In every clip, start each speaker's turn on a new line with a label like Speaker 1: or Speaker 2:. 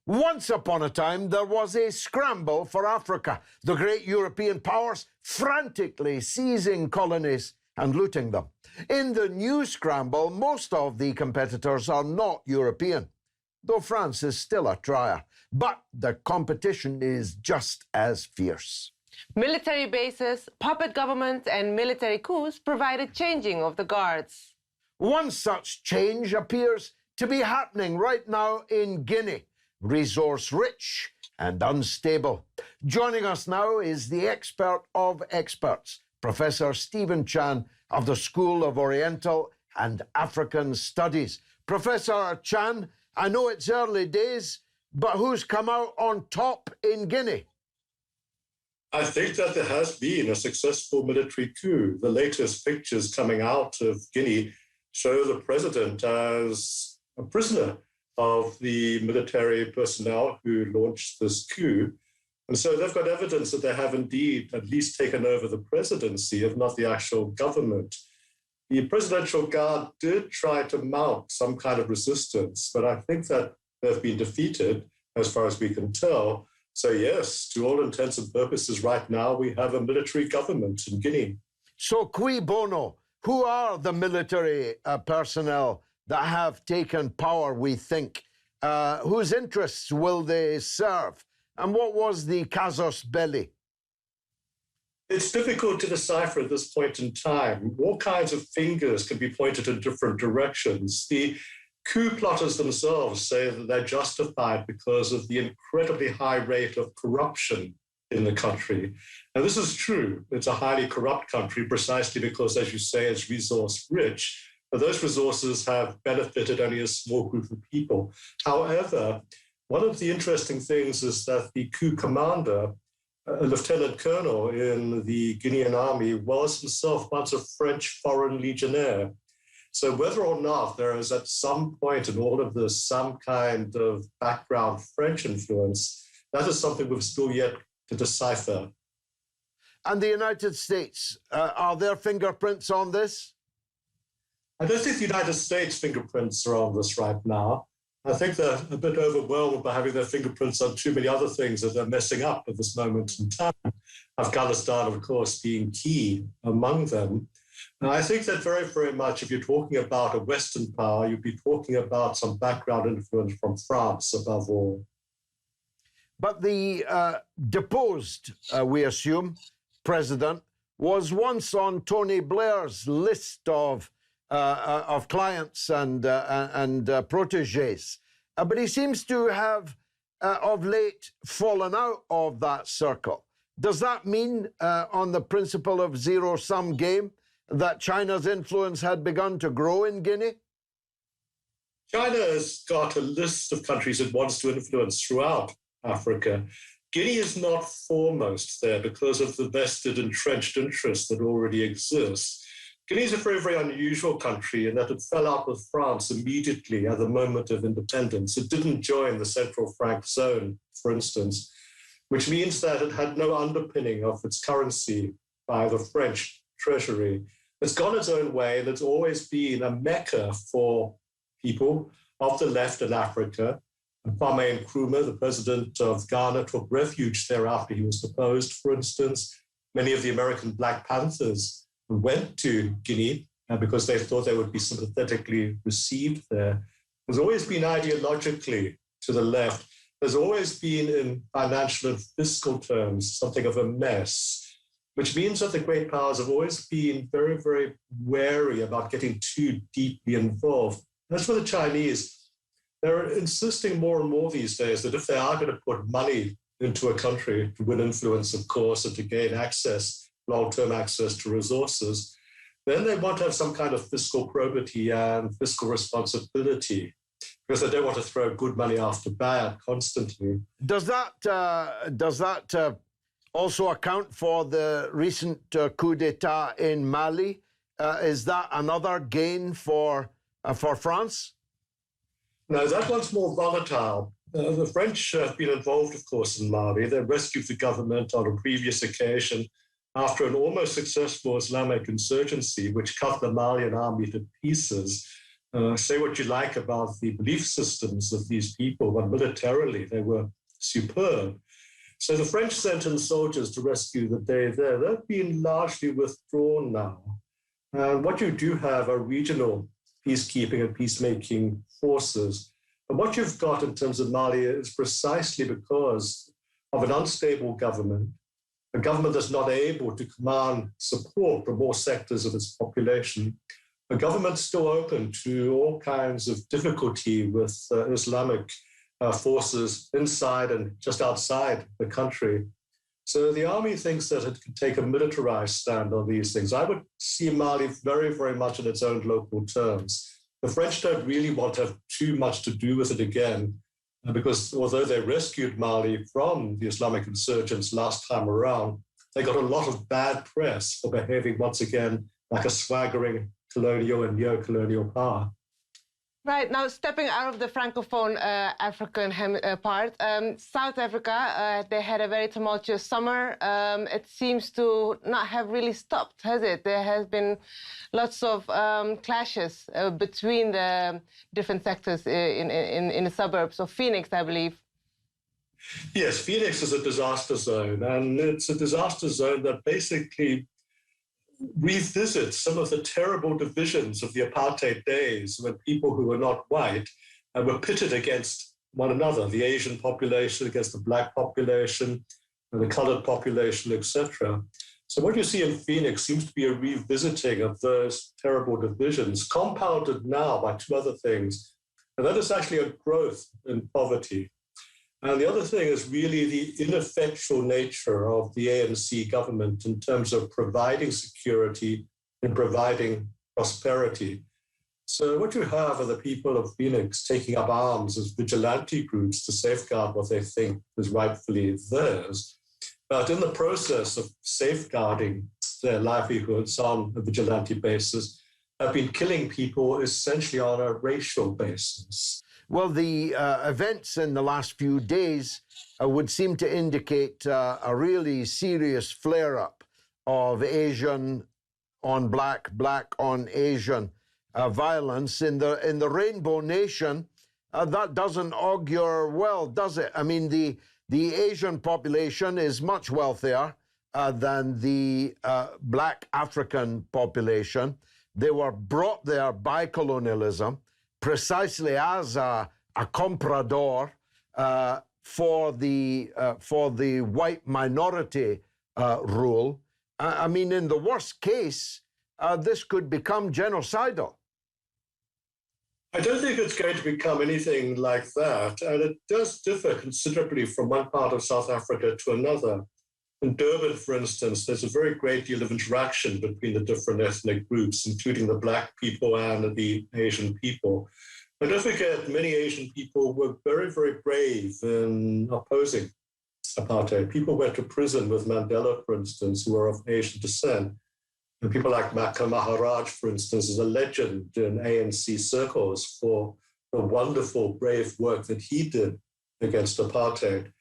Speaker 1: Once upon a time, there was a scramble for Africa, the great European powers frantically seizing colonies and looting them. In the new scramble, most of the competitors are not European, though France is still a trier. But the competition is just as fierce.
Speaker 2: Military bases, puppet governments, and military coups provide a changing of the guards.
Speaker 1: One such change appears to be happening right now in Guinea, resource-rich and unstable. Joining us now is the expert of experts, Professor Stephen Chan of the School of Oriental and African Studies. Professor Chan, I know it's early days, but who's come out on top in Guinea?
Speaker 3: I think that there has been a successful military coup. The latest pictures coming out of Guinea show the president as a prisoner of the military personnel who launched this coup. And so they've got evidence that they have indeed at least taken over the presidency, if not the actual government. The presidential guard did try to mount some kind of resistance, but I think that they've been defeated as far as we can tell. So yes, to all intents and purposes right now, we have a military government in Guinea.
Speaker 1: So cui bono? Who are the military personnel that have taken power, we think? Whose interests will they serve? And what was the casus belli?
Speaker 3: It's difficult to decipher at this point in time. All kinds of fingers can be pointed in different directions. The coup plotters themselves say that they're justified because of the incredibly high rate of corruption in the country. And this is true. It's a highly corrupt country precisely because, as you say, it's resource rich. But those resources have benefited only a small group of people. However, one of the interesting things is that the coup commander, a lieutenant colonel in the Guinean army, was himself once a French foreign legionnaire. So whether or not there is at some point in all of this some kind of background French influence, that is something we've still yet to decipher.
Speaker 1: And the United States, are there fingerprints on this?
Speaker 3: I don't think the United States fingerprints are on this right now. I think they're a bit overwhelmed by having their fingerprints on too many other things that they're messing up at this moment in time. Afghanistan, of course, being key among them. And I think that very, very much, if you're talking about a Western power, you'd be talking about some background influence from France above all.
Speaker 1: But the deposed, we assume, president was once on Tony Blair's list of clients and protégés. But he seems to have, of late, fallen out of that circle. Does that mean, on the principle of zero-sum game, that China's influence had begun to grow in Guinea?
Speaker 3: China has got a list of countries it wants to influence throughout Africa. Guinea is not foremost there because of the vested entrenched interests that already exist. Guinea is a very, very unusual country in that it fell out with France immediately at the moment of independence. It didn't join the Central Franc zone, for instance, which means that it had no underpinning of its currency by the French treasury. It's gone its own way, and it's always been a mecca for people of the left in Africa. Kwame Nkrumah, the president of Ghana, took refuge there after he was deposed, for instance. Many of the American Black Panthers went to Guinea because they thought they would be sympathetically received there. There's always been ideologically to the left. There's always been in financial and fiscal terms something of a mess, which means that the great powers have always been very, very wary about getting too deeply involved. As for the Chinese, they're insisting more and more these days that if they are going to put money into a country to win influence, of course, and to gain access, long-term access to resources, then they want to have some kind of fiscal probity and fiscal responsibility because they don't want to throw good money after bad constantly.
Speaker 1: Does that also account for the recent coup d'etat in Mali? Is that another gain for France?
Speaker 3: No, that one's more volatile. The French have been involved, of course, in Mali. They rescued the government on a previous occasion after an almost successful Islamic insurgency, which cut the Malian army to pieces. Say what you like about the belief systems of these people, but militarily they were superb. So the French sent in soldiers to rescue the day there. They've been largely withdrawn now. And what you do have are regional peacekeeping and peacemaking forces. And what you've got in terms of Mali is precisely because of an unstable government, a government that's not able to command support from all sectors of its population, a government still open to all kinds of difficulty with Islamic forces inside and just outside the country. So the army thinks that it could take a militarized stand on these things. I would see Mali very, very much in its own local terms. The French don't really want to have too much to do with it again, because although they rescued Mali from the Islamic insurgents last time around, they got a lot of bad press for behaving once again like a swaggering colonial and neo-colonial power.
Speaker 2: Right, now stepping out of the Francophone African part, South Africa, they had a very tumultuous summer. It seems to not have really stopped, has it? There has been lots of clashes between the different sectors in the suburbs of Phoenix, I believe.
Speaker 3: Yes, Phoenix is a disaster zone, and it's a disaster zone that basically revisit some of the terrible divisions of the apartheid days when people who were not white were pitted against one another, the Asian population against the black population, the colored population, etc. So what you see in Phoenix seems to be a revisiting of those terrible divisions, compounded now by two other things, and that is actually a growth in poverty. And the other thing is really the ineffectual nature of the ANC government in terms of providing security and providing prosperity. So what you have are the people of Phoenix taking up arms as vigilante groups to safeguard what they think is rightfully theirs. But in the process of safeguarding their livelihoods on a vigilante basis, have been killing people essentially on a racial basis.
Speaker 1: Well, the events in the last few days would seem to indicate a really serious flare-up of Asian on black, black on Asian violence in the Rainbow Nation. That doesn't augur well, does it? I mean, the Asian population is much wealthier than the black African population. They were brought there by colonialism, precisely as a comprador for the white minority rule. I mean, in the worst case, this could become genocidal.
Speaker 3: I don't think it's going to become anything like that, and it does differ considerably from one part of South Africa to another. In Durban, for instance, there's a very great deal of interaction between the different ethnic groups, including the black people and the Asian people. And don't forget, many Asian people were very, very brave in opposing apartheid. People went to prison with Mandela, for instance, who were of Asian descent. And people like Maka Maharaj, for instance, is a legend in ANC circles for the wonderful, brave work that he did against apartheid.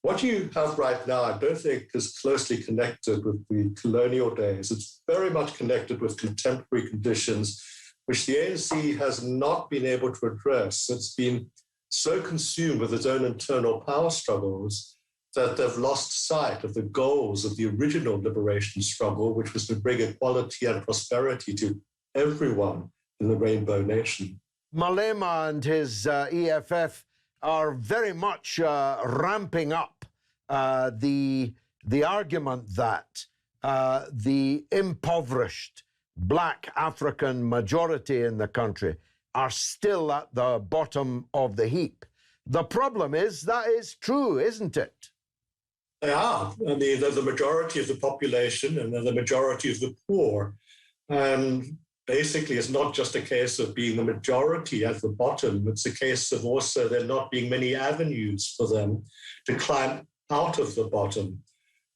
Speaker 3: What you have right now, I don't think is closely connected with the colonial days. It's very much connected with contemporary conditions, which the ANC has not been able to address. It's been so consumed with its own internal power struggles that they've lost sight of the goals of the original liberation struggle, which was to bring equality and prosperity to everyone in the Rainbow Nation.
Speaker 1: Malema and his EFF are very much ramping up the argument that the impoverished black African majority in the country are still at the bottom of the heap. The problem is that is true, isn't it?
Speaker 3: They are. I mean, they're the majority of the population and they're the majority of the poor. And basically, it's not just a case of being the majority at the bottom. It's a case of also there not being many avenues for them to climb out of the bottom.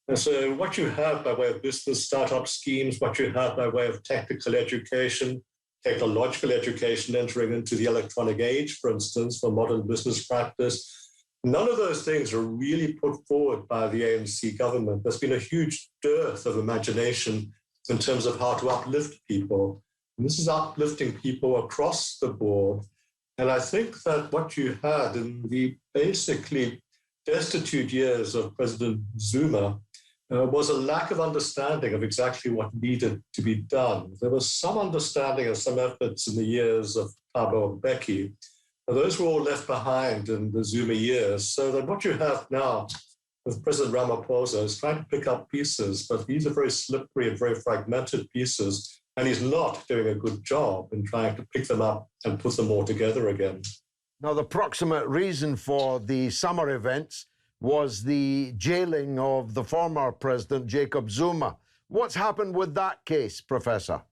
Speaker 3: And so what you have by way of business startup schemes, what you have by way of technical education, technological education entering into the electronic age, for instance, for modern business practice, none of those things are really put forward by the ANC government. There's been a huge dearth of imagination in terms of how to uplift people. And this is uplifting people across the board. And I think that what you had in the basically destitute years of President Zuma was a lack of understanding of exactly what needed to be done. There was some understanding of some efforts in the years of Thabo Mbeki, but those were all left behind in the Zuma years. So that what you have now with President Ramaphosa is trying to pick up pieces, but these are very slippery and very fragmented pieces, and he's not doing a good job in trying to pick them up and put them all together again.
Speaker 1: Now, the proximate reason for the summer events was the jailing of the former president, Jacob Zuma. What's happened with that case, Professor?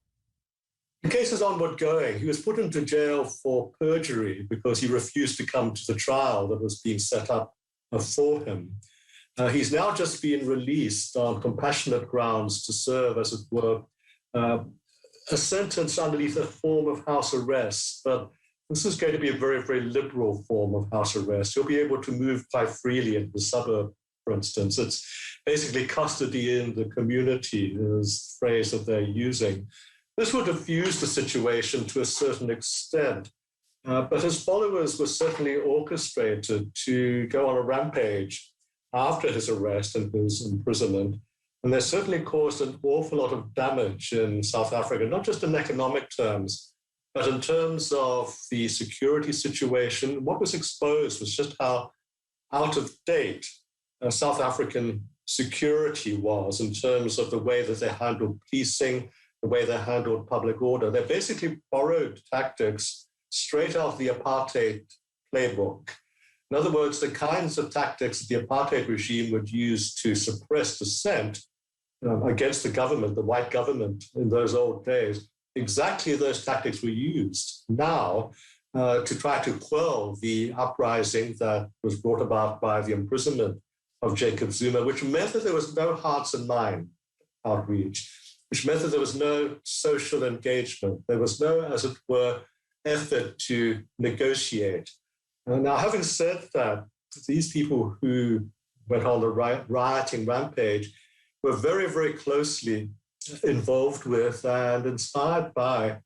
Speaker 3: The case is onward going. He was put into jail for perjury because he refused to come to the trial that was being set up for him. He's now just been released on compassionate grounds to serve, as it were, a sentence underneath a form of house arrest. But this is going to be a very, very liberal form of house arrest. You'll be able to move quite freely into the suburb, for instance. It's basically custody in the community, is the phrase that they're using. This would diffuse the situation to a certain extent, but his followers were certainly orchestrated to go on a rampage after his arrest and his imprisonment. And they certainly caused an awful lot of damage in South Africa, not just in economic terms, but in terms of the security situation. What was exposed was just how out of date South African security was in terms of the way that they handled policing, the way they handled public order. They basically borrowed tactics straight out of the apartheid playbook. In other words, the kinds of tactics that the apartheid regime would use to suppress dissent against the government, the white government in those old days, exactly those tactics were used now to try to quell the uprising that was brought about by the imprisonment of Jacob Zuma, which meant that there was no hearts and mind outreach, which meant that there was no social engagement. There was no, as it were, effort to negotiate. Now, having said that, these people who went on the rioting rampage were very, very closely involved with and inspired by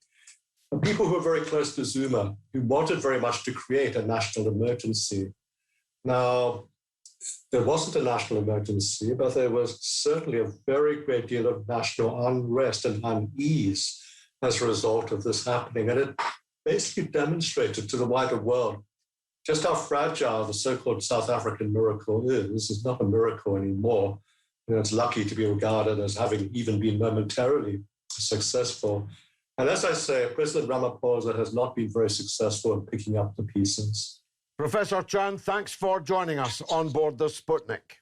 Speaker 3: people who were very close to Zuma, who wanted very much to create a national emergency. Now, there wasn't a national emergency, but there was certainly a very great deal of national unrest and unease as a result of this happening. And it basically demonstrated to the wider world just how fragile the so-called South African miracle is. It's not a miracle anymore. It's lucky to be regarded as having even been momentarily successful. And as I say, President Ramaphosa has not been very successful in picking up the pieces.
Speaker 1: Professor Chan, thanks for joining us on board the Sputnik.